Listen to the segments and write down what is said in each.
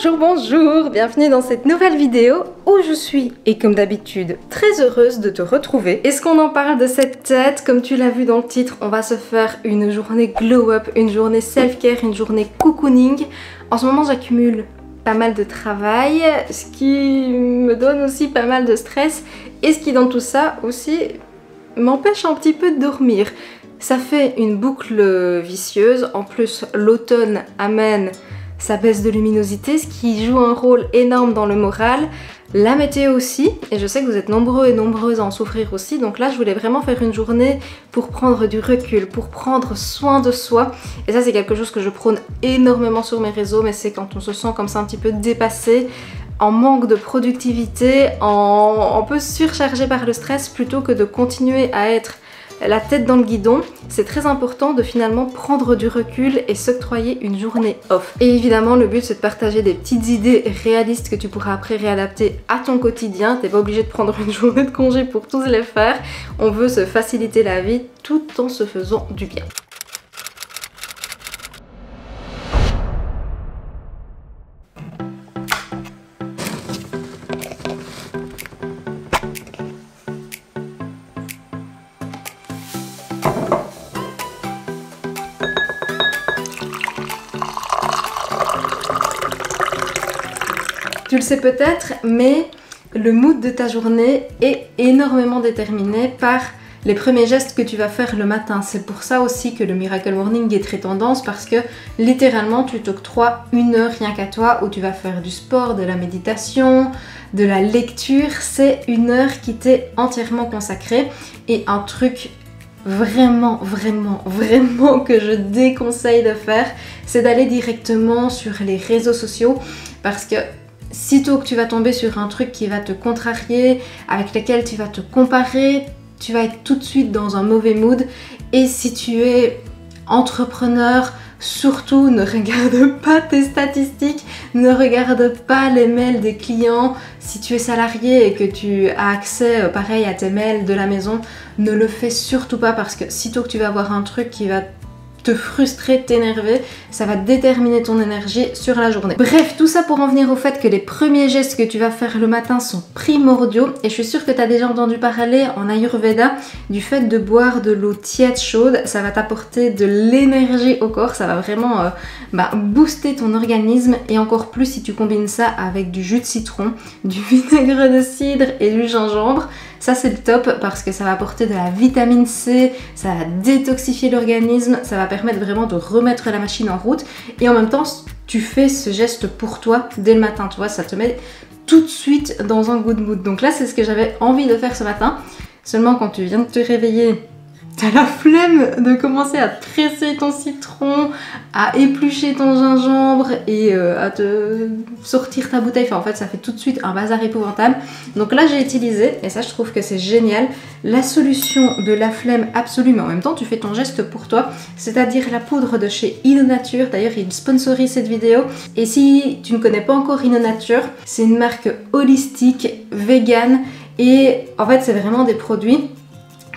Bonjour, bonjour, bienvenue dans cette nouvelle vidéo où je suis, et comme d'habitude, très heureuse de te retrouver. Est-ce qu'on en parle de cette tête? Comme tu l'as vu dans le titre, on va se faire une journée glow up, une journée self-care, une journée cocooning. En ce moment, j'accumule pas mal de travail, ce qui me donne aussi pas mal de stress et ce qui dans tout ça aussi m'empêche un petit peu de dormir. Ça fait une boucle vicieuse, en plus l'automne amène sa baisse de luminosité, ce qui joue un rôle énorme dans le moral. La météo aussi, et je sais que vous êtes nombreux et nombreuses à en souffrir aussi, donc là je voulais vraiment faire une journée pour prendre du recul, pour prendre soin de soi, et ça c'est quelque chose que je prône énormément sur mes réseaux, mais c'est quand on se sent comme ça un petit peu dépassé, en manque de productivité, un peu surchargé par le stress, plutôt que de continuer à être la tête dans le guidon, c'est très important de finalement prendre du recul et s'octroyer une journée off. Et évidemment, le but c'est de partager des petites idées réalistes que tu pourras après réadapter à ton quotidien. T'es pas obligé de prendre une journée de congé pour tous les faire. On veut se faciliter la vie tout en se faisant du bien. Tu le sais peut-être, mais le mood de ta journée est énormément déterminé par les premiers gestes que tu vas faire le matin. C'est pour ça aussi que le Miracle Morning est très tendance, parce que littéralement tu t'octroies une heure rien qu'à toi où tu vas faire du sport, de la méditation, de la lecture. C'est une heure qui t'est entièrement consacrée, et un truc vraiment que je déconseille de faire, c'est d'aller directement sur les réseaux sociaux, parce que sitôt que tu vas tomber sur un truc qui va te contrarier, avec lequel tu vas te comparer, tu vas être tout de suite dans un mauvais mood. Et si tu es entrepreneur, surtout ne regarde pas tes statistiques, ne regarde pas les mails des clients. Si tu es salarié et que tu as accès pareil à tes mails de la maison, ne le fais surtout pas, parce que sitôt que tu vas avoir un truc qui va te frustrer, t'énerver, ça va déterminer ton énergie sur la journée. Bref, tout ça pour en venir au fait que les premiers gestes que tu vas faire le matin sont primordiaux, et je suis sûre que tu as déjà entendu parler en Ayurveda du fait de boire de l'eau tiède chaude. Ça va t'apporter de l'énergie au corps, ça va vraiment booster ton organisme, et encore plus si tu combines ça avec du jus de citron, du vinaigre de cidre et du gingembre. Ça c'est le top, parce que ça va apporter de la vitamine C, ça va détoxifier l'organisme, ça va permettre vraiment de remettre la machine en route, et en même temps tu fais ce geste pour toi dès le matin, tu vois, ça te met tout de suite dans un good mood. Donc là c'est ce que j'avais envie de faire ce matin, seulement quand tu viens de te réveiller, t'as la flemme de commencer à tresser ton citron, à éplucher ton gingembre et à te sortir ta bouteille. Enfin, en fait, ça fait tout de suite un bazar épouvantable. Donc là, j'ai utilisé, et ça, je trouve que c'est génial, la solution de la flemme absolue, mais en même temps, tu fais ton geste pour toi, c'est-à-dire la poudre de chez InnoNature. D'ailleurs, ils sponsorisent cette vidéo. Et si tu ne connais pas encore InnoNature, c'est une marque holistique, vegan, et en fait, c'est vraiment des produits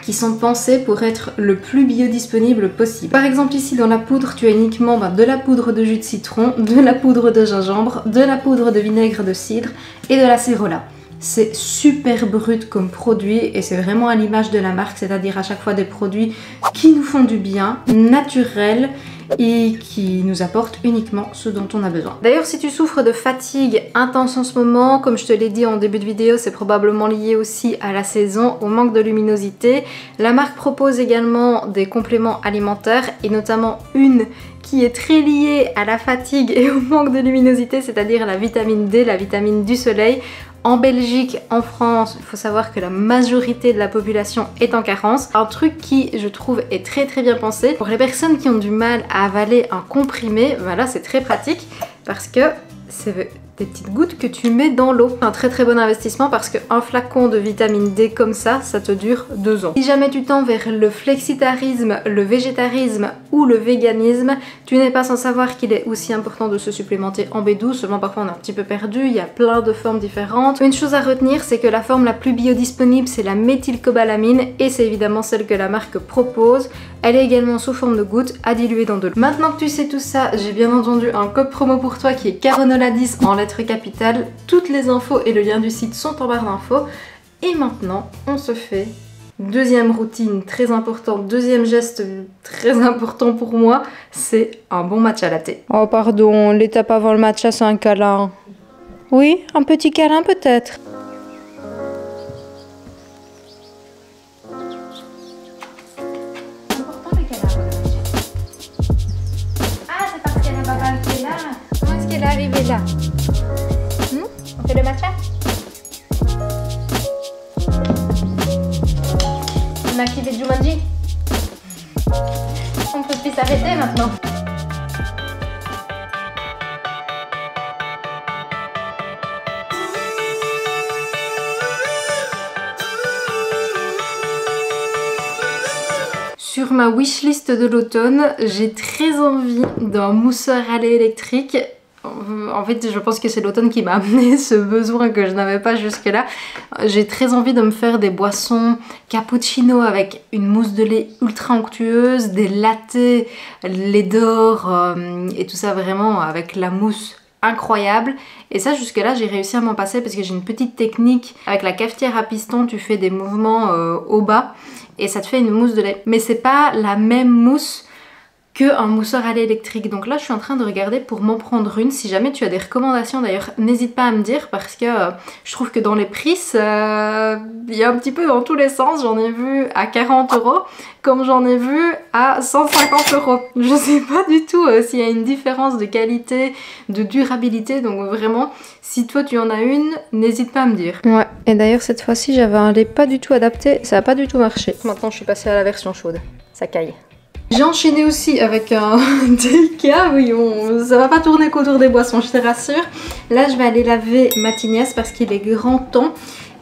qui sont pensés pour être le plus biodisponible possible. Par exemple ici dans la poudre, tu as uniquement de la poudre de jus de citron, de la poudre de gingembre, de la poudre de vinaigre de cidre et de l'acérola. C'est super brut comme produit, et c'est vraiment à l'image de la marque, c'est-à-dire à chaque fois des produits qui nous font du bien, naturels, et qui nous apportent uniquement ce dont on a besoin. D'ailleurs, si tu souffres de fatigue intense en ce moment, comme je te l'ai dit en début de vidéo, c'est probablement lié aussi à la saison, au manque de luminosité. La marque propose également des compléments alimentaires, et notamment une qui est très liée à la fatigue et au manque de luminosité, c'est-à-dire la vitamine D, la vitamine du soleil. En Belgique, en France, il faut savoir que la majorité de la population est en carence. Un truc qui, je trouve, est très bien pensé. Pour les personnes qui ont du mal à avaler un comprimé, voilà, c'est très pratique, parce que c'est des petites gouttes que tu mets dans l'eau. Un très bon investissement, parce qu'un flacon de vitamine D comme ça te dure 2 ans. Si jamais tu tends vers le flexitarisme, le végétarisme ou le véganisme, tu n'es pas sans savoir qu'il est aussi important de se supplémenter en B12, seulement parfois on est un petit peu perdu, il y a plein de formes différentes. Une chose à retenir, c'est que la forme la plus biodisponible, c'est la méthylcobalamine, et c'est évidemment celle que la marque propose. Elle est également sous forme de gouttes à diluer dans de l'eau. Maintenant que tu sais tout ça, j'ai bien entendu un code promo pour toi qui est Caronola10 en lettres capitales. Toutes les infos et le lien du site sont en barre d'infos. Et maintenant, on se fait deuxième routine très importante, deuxième geste très important pour moi, c'est un bon matcha latte. Oh pardon, l'étape avant le matcha c'est un câlin. Oui, un petit câlin peut-être. Important le câlin avant le matcha. Ah, c'est parce qu'il y a la baballe qui est là. Comment est-ce qu'elle est arrivée là? On fait le matcha? On a activé Jumanji. On peut plus s'arrêter maintenant. Sur ma wishlist de l'automne, j'ai très envie d'un mousseur à lait électrique. En fait, je pense que c'est l'automne qui m'a amené ce besoin que je n'avais pas jusque-là. J'ai très envie de me faire des boissons cappuccino avec une mousse de lait ultra onctueuse, des lattés, lait d'or et tout ça vraiment avec la mousse incroyable. Et ça, jusque-là, j'ai réussi à m'en passer parce que j'ai une petite technique. Avec la cafetière à piston, tu fais des mouvements au bas et ça te fait une mousse de lait. Mais c'est pas la même mousse qu'un mousseur à lait électrique. Donc là je suis en train de regarder pour m'en prendre une. Si jamais tu as des recommandations d'ailleurs, n'hésite pas à me dire parce que je trouve que dans les prix il y a un petit peu dans tous les sens. J'en ai vu à 40 € comme j'en ai vu à 150 €. Je sais pas du tout s'il y a une différence de qualité, de durabilité, donc vraiment si toi tu en as une, n'hésite pas à me dire. Ouais, et d'ailleurs cette fois-ci j'avais un lait pas du tout adapté, ça a pas du tout marché. Maintenant je suis passée à la version chaude, ça caille. J'ai enchaîné aussi avec un délicat, oui, ça va pas tourner qu'autour des boissons, je te rassure. Là, je vais aller laver ma tignasse parce qu'il est grand temps.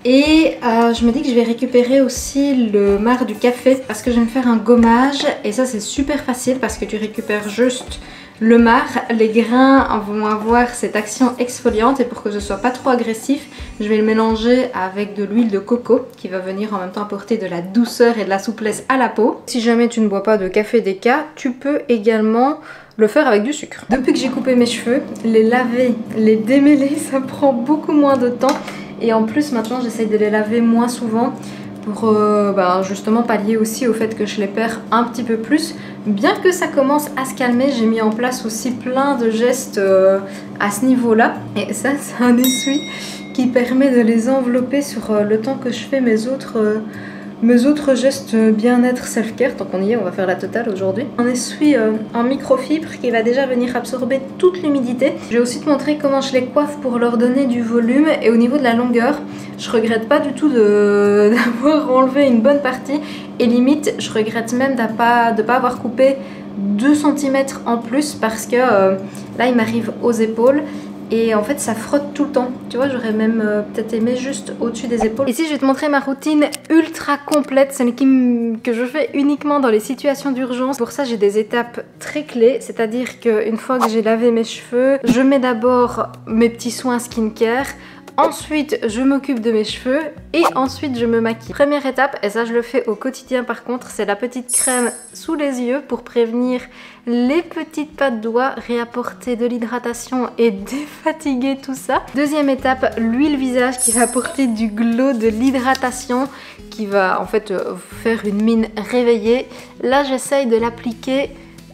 Et je me dis que je vais récupérer aussi le marc du café parce que je vais me faire un gommage. Et ça, c'est super facile parce que tu récupères juste le marc. Les grains vont avoir cette action exfoliante et pour que ce soit pas trop agressif, je vais le mélanger avec de l'huile de coco qui va venir en même temps apporter de la douceur et de la souplesse à la peau. Si jamais tu ne bois pas de café déca, tu peux également le faire avec du sucre. Depuis que j'ai coupé mes cheveux, les laver, les démêler, ça prend beaucoup moins de temps. Et en plus maintenant j'essaye de les laver moins souvent pour justement pallier aussi au fait que je les perds un petit peu plus. Bien que ça commence à se calmer, j'ai mis en place aussi plein de gestes à ce niveau-là. Et ça, c'est un essuie qui permet de les envelopper sur le temps que je fais mes autres gestes bien-être self-care. Tant qu'on y est, on va faire la totale aujourd'hui. Un essuie en microfibre qui va déjà venir absorber toute l'humidité. Je vais aussi te montrer comment je les coiffe pour leur donner du volume. Et au niveau de la longueur, je regrette pas du tout d'avoir enlevé une bonne partie. Et limite, je regrette même de pas avoir coupé 2 cm en plus parce que là, il m'arrive aux épaules. Et en fait ça frotte tout le temps, tu vois, j'aurais même peut-être aimé juste au-dessus des épaules. Ici je vais te montrer ma routine ultra complète, celle que je fais uniquement dans les situations d'urgence. Pour ça j'ai des étapes très clés, c'est-à-dire qu'une fois que j'ai lavé mes cheveux, je mets d'abord mes petits soins skincare. Ensuite, je m'occupe de mes cheveux et ensuite je me maquille. Première étape, et ça je le fais au quotidien par contre, c'est la petite crème sous les yeux pour prévenir les petites pattes doigts, réapporter de l'hydratation et défatiguer tout ça. Deuxième étape, l'huile visage qui va apporter du glow, de l'hydratation, qui va en fait faire une mine réveillée. Là, j'essaye de l'appliquer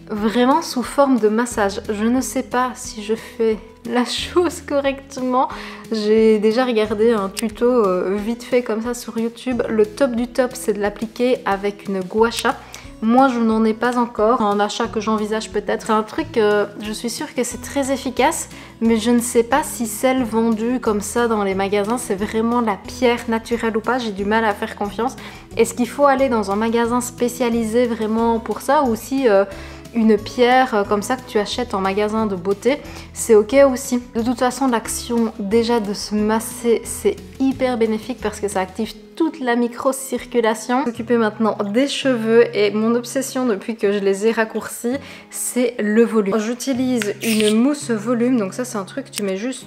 vraiment sous forme de massage. Je ne sais pas si je fais la chose correctement. J'ai déjà regardé un tuto vite fait comme ça sur YouTube. Le top du top, c'est de l'appliquer avec une gua sha. Moi, je n'en ai pas encore. Un achat que j'envisage peut-être. C'est un truc, je suis sûre que c'est très efficace, mais je ne sais pas si celle vendue comme ça dans les magasins, c'est vraiment la pierre naturelle ou pas. J'ai du mal à faire confiance. Est-ce qu'il faut aller dans un magasin spécialisé vraiment pour ça ou si une pierre comme ça que tu achètes en magasin de beauté, c'est ok aussi. De toute façon, l'action déjà de se masser, c'est hyper bénéfique parce que ça active toute la micro-circulation. S'occuper maintenant des cheveux et mon obsession depuis que je les ai raccourcis, c'est le volume. J'utilise une mousse volume, donc ça c'est un truc, tu mets juste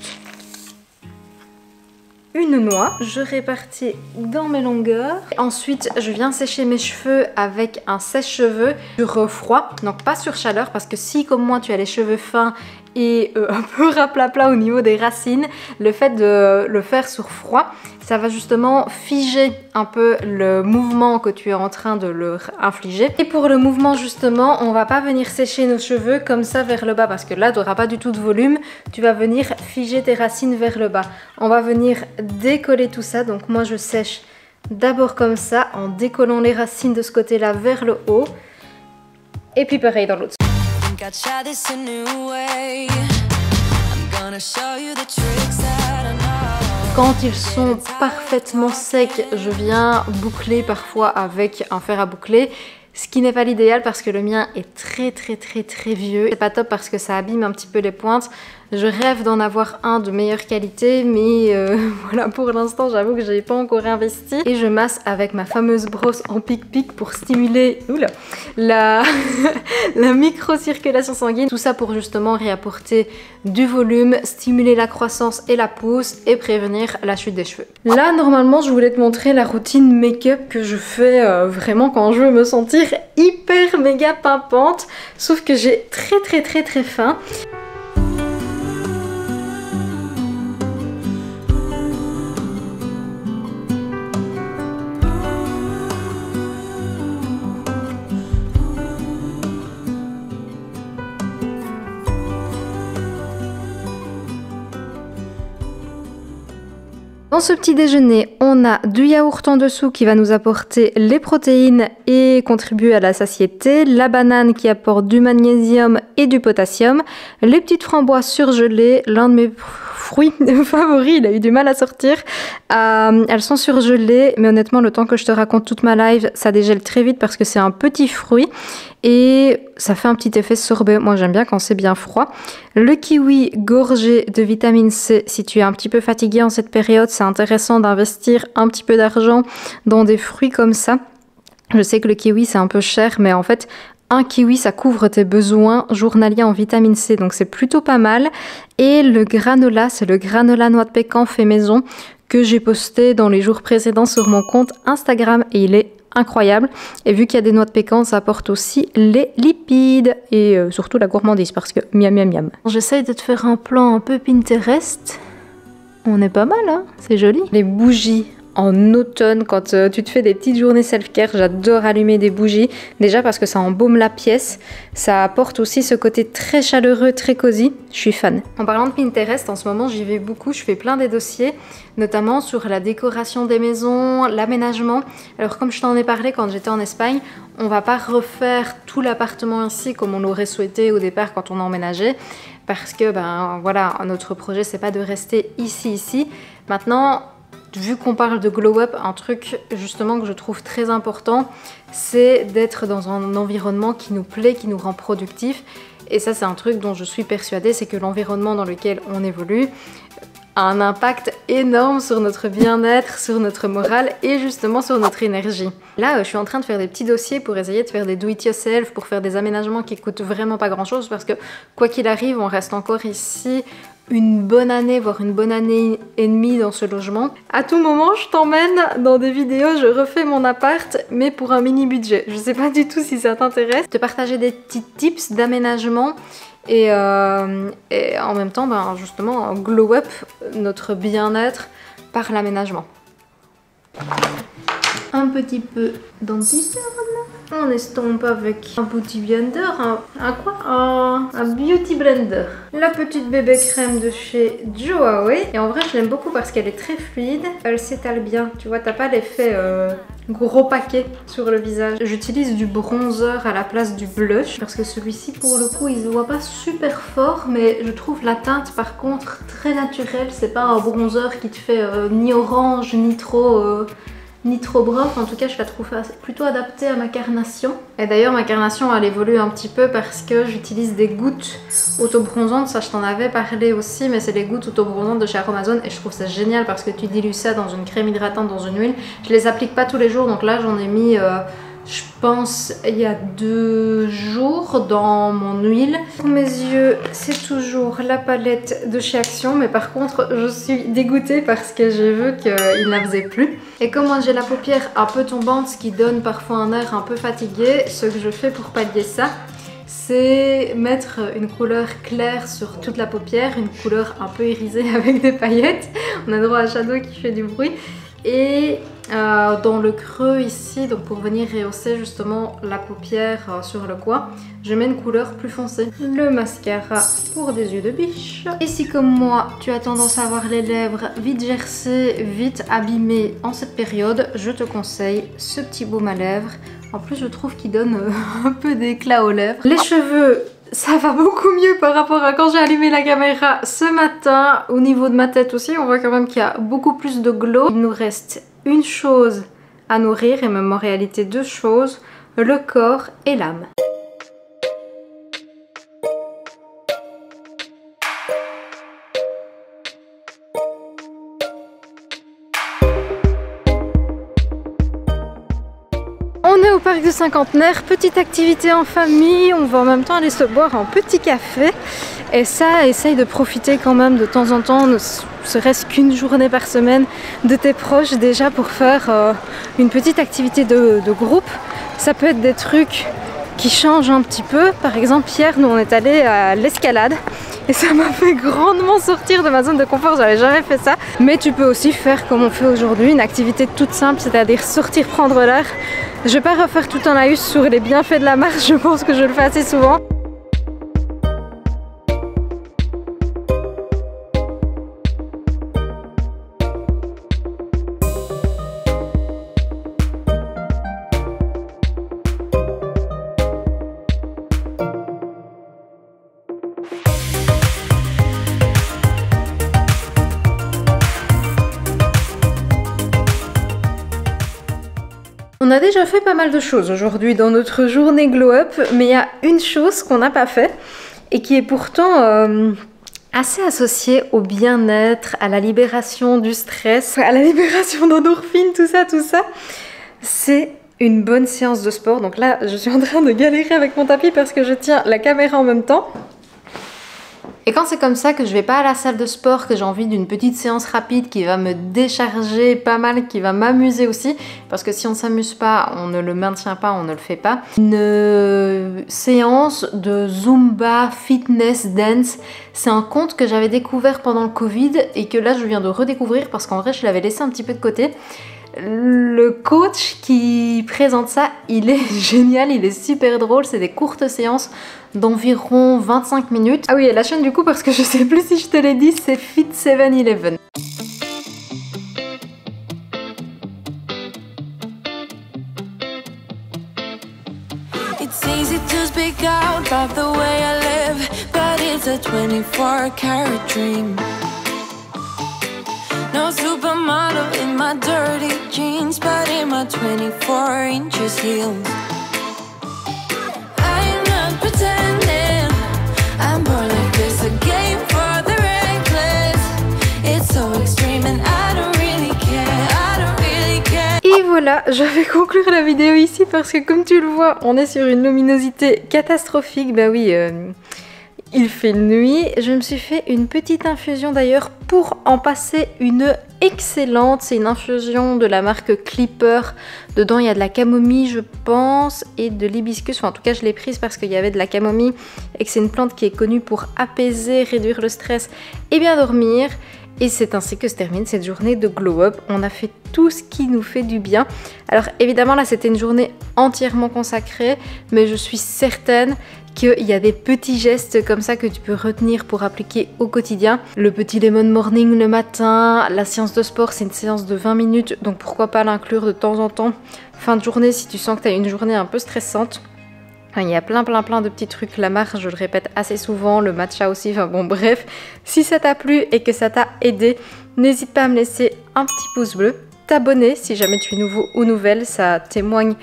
une noix. Je répartis dans mes longueurs. Ensuite, je viens sécher mes cheveux avec un sèche-cheveux sur froid, donc pas sur chaleur, parce que si comme moi tu as les cheveux fins et un peu raplapla au niveau des racines, le fait de le faire sur froid, ça va justement figer un peu le mouvement que tu es en train de leur infliger. Et pour le mouvement justement, on va pas venir sécher nos cheveux comme ça vers le bas, parce que là tu n'auras pas du tout de volume, tu vas venir figer tes racines vers le bas. On va venir décoller tout ça, donc moi je sèche d'abord comme ça, en décollant les racines de ce côté-là vers le haut, et puis pareil dans l'autre. Quand ils sont parfaitement secs, je viens boucler parfois avec un fer à boucler. Ce qui n'est pas l'idéal parce que le mien est très vieux. C'est pas top parce que ça abîme un petit peu les pointes. Je rêve d'en avoir un de meilleure qualité, mais voilà, pour l'instant j'avoue que j'ai pas encore investi. Et je masse avec ma fameuse brosse en pic-pic pour stimuler la micro-circulation sanguine. Tout ça pour justement réapporter du volume, stimuler la croissance et la pousse et prévenir la chute des cheveux. Là normalement je voulais te montrer la routine make-up que je fais vraiment quand je veux me sentir hyper méga pimpante, sauf que j'ai très faim. Dans ce petit déjeuner, on a du yaourt en dessous qui va nous apporter les protéines et contribuer à la satiété, la banane qui apporte du magnésium et du potassium, les petites framboises surgelées, l'un de mes fruits favoris, il a eu du mal à sortir. Elles sont surgelées, mais honnêtement, le temps que je te raconte toute ma live, ça dégèle très vite parce que c'est un petit fruit et ça fait un petit effet sorbet. Moi, j'aime bien quand c'est bien froid. Le kiwi gorgé de vitamine C, si tu es un petit peu fatigué en cette période, c'est intéressant d'investir un petit peu d'argent dans des fruits comme ça. Je sais que le kiwi, c'est un peu cher, mais en fait, un kiwi, ça couvre tes besoins journaliers en vitamine C, donc c'est plutôt pas mal. Et le granola, c'est le granola noix de pécan fait maison que j'ai posté dans les jours précédents sur mon compte Instagram et il est incroyable. Et vu qu'il y a des noix de pécan, ça apporte aussi les lipides et surtout la gourmandise parce que miam miam miam. J'essaye de te faire un plan un peu Pinterest. On est pas mal, hein, c'est joli. Les bougies. En automne, quand tu te fais des petites journées self-care, j'adore allumer des bougies. Déjà parce que ça embaume la pièce. Ça apporte aussi ce côté très chaleureux, très cosy. Je suis fan. En parlant de Pinterest, en ce moment, j'y vais beaucoup. Je fais plein des dossiers, notamment sur la décoration des maisons, l'aménagement. Alors comme je t'en ai parlé quand j'étais en Espagne, on va pas refaire tout l'appartement ici comme on l'aurait souhaité au départ quand on a emménagé. Parce que, ben voilà, notre projet, c'est pas de rester ici. Maintenant, vu qu'on parle de glow up, un truc justement que je trouve très important, c'est d'être dans un environnement qui nous plaît, qui nous rend productifs. Et ça, c'est un truc dont je suis persuadée, c'est que l'environnement dans lequel on évolue a un impact énorme sur notre bien-être, sur notre morale et justement sur notre énergie. Là, je suis en train de faire des petits dossiers pour essayer de faire des do-it-yourself, pour faire des aménagements qui coûtent vraiment pas grand-chose parce que quoi qu'il arrive, on reste encore ici une bonne année, voire une bonne année et demie dans ce logement. À tout moment, je t'emmène dans des vidéos, je refais mon appart, mais pour un mini budget. Je sais pas du tout si ça t'intéresse. Te partager des petits tips d'aménagement et en même temps, ben, justement, glow up notre bien-être par l'aménagement. Un petit peu d'anti-cerne. On estompe avec un beauty blender, un quoi? Un beauty blender. La petite bébé crème de chez Joawe. Et en vrai, je l'aime beaucoup parce qu'elle est très fluide. Elle s'étale bien. Tu vois, t'as pas l'effet gros paquet sur le visage. J'utilise du bronzer à la place du blush parce que celui-ci, pour le coup, il se voit pas super fort, mais je trouve la teinte, par contre, très naturelle. C'est pas un bronzer qui te fait ni orange, ni trop brof, en tout cas je la trouve plutôt adaptée à ma carnation. Et d'ailleurs ma carnation elle évolue un petit peu parce que j'utilise des gouttes auto-bronzantes, ça je t'en avais parlé aussi, mais c'est les gouttes auto-bronzantes de chez Aromazone et je trouve ça génial parce que tu dilues ça dans une crème hydratante, dans une huile. Je les applique pas tous les jours, donc là j'en ai mis je pense il y a 2 jours dans mon huile. Pour mes yeux, c'est toujours la palette de chez Action, mais par contre, je suis dégoûtée parce que j'ai vu qu'il ne la faisait plus. Et comme moi j'ai la paupière un peu tombante, ce qui donne parfois un air un peu fatigué, ce que je fais pour pallier ça, c'est mettre une couleur claire sur toute la paupière, une couleur un peu irisée avec des paillettes. On a droit à Shadow qui fait du bruit. Et dans le creux ici, donc pour venir rehausser justement la paupière sur le coin, je mets une couleur plus foncée. Le mascara pour des yeux de biche. Et si comme moi, tu as tendance à avoir les lèvres vite gercées, vite abîmées en cette période, je te conseille ce petit baume à lèvres. En plus, je trouve qu'il donne un peu d'éclat aux lèvres. Les cheveux, ça va beaucoup mieux par rapport à quand j'ai allumé la caméra ce matin. Au niveau de ma tête aussi, on voit quand même qu'il y a beaucoup plus de glow. Il nous reste une chose à nourrir, et même en réalité 2 choses, le corps et l'âme. On est au parc du Cinquantenaire, petite activité en famille, on va en même temps aller se boire un petit café. Et ça, essaye de profiter quand même de temps en temps, ne serait-ce qu'une journée par semaine, de tes proches déjà pour faire une petite activité de groupe. Ça peut être des trucs qui changent un petit peu. Par exemple, hier, nous on est allé à l'escalade. Et ça m'a fait grandement sortir de ma zone de confort, j'avais jamais fait ça. Mais tu peux aussi faire comme on fait aujourd'hui, une activité toute simple, c'est-à-dire sortir prendre l'air. Je vais pas refaire tout un laïus sur les bienfaits de la marche, je pense que je le fais assez souvent. On a déjà fait pas mal de choses aujourd'hui dans notre journée Glow Up, mais il y a une chose qu'on n'a pas fait et qui est pourtant assez associée au bien-être, à la libération du stress, à la libération d'endorphines, tout ça. C'est une bonne séance de sport. Donc là, je suis en train de galérer avec mon tapis parce que je tiens la caméra en même temps. Et quand c'est comme ça que je vais pas à la salle de sport, que j'ai envie d'une petite séance rapide qui va me décharger pas mal, qui va m'amuser aussi, parce que si on s'amuse pas, on ne le maintient pas, on ne le fait pas. Une séance de Zumba, fitness, dance, c'est un compte que j'avais découvert pendant le Covid et que là je viens de redécouvrir parce qu'en vrai je l'avais laissé un petit peu de côté. Le coach qui présente ça, il est génial, il est super drôle, c'est des courtes séances d'environ 25 minutes. Ah oui, et la chaîne du coup, parce que je sais plus si je te l'ai dit, c'est Fit 7-Eleven. It's easy to speak out about the way I live, but it's a 24-karat dream. No supermodel in my dirty jeans, but in my 24 inches heels. I'm not pretending, I'm born like this, a game for the reckless. It's so extreme and I don't really care, I don't really care. Et voilà, je vais conclure la vidéo ici parce que comme tu le vois, on est sur une luminosité catastrophique. Bah oui, il fait nuit. Je me suis fait une petite infusion d'ailleurs pour en passer une excellente. C'est une infusion de la marque Clipper. Dedans il y a de la camomille je pense et de l'hibiscus. Enfin, en tout cas je l'ai prise parce qu'il y avait de la camomille et que c'est une plante qui est connue pour apaiser, réduire le stress et bien dormir. Et c'est ainsi que se termine cette journée de Glow Up. On a fait tout ce qui nous fait du bien. Alors évidemment là c'était une journée entièrement consacrée, mais je suis certaine qu'il y a des petits gestes comme ça que tu peux retenir pour appliquer au quotidien. Le petit lemon morning le matin, la séance de sport c'est une séance de 20 minutes, donc pourquoi pas l'inclure de temps en temps. Fin de journée si tu sens que tu as une journée un peu stressante. Enfin, il y a plein de petits trucs, la marche je le répète assez souvent, le matcha aussi, enfin bon bref. Si ça t'a plu et que ça t'a aidé, n'hésite pas à me laisser un petit pouce bleu, t'abonner si jamais tu es nouveau ou nouvelle, ça témoigne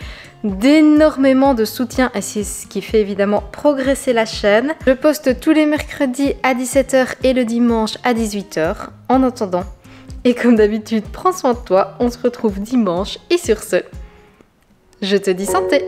d'énormément de soutien et c'est ce qui fait évidemment progresser la chaîne. Je poste tous les mercredis à 17 h et le dimanche à 18 h. En attendant, et comme d'habitude, prends soin de toi, on se retrouve dimanche et sur ce, Je te dis santé!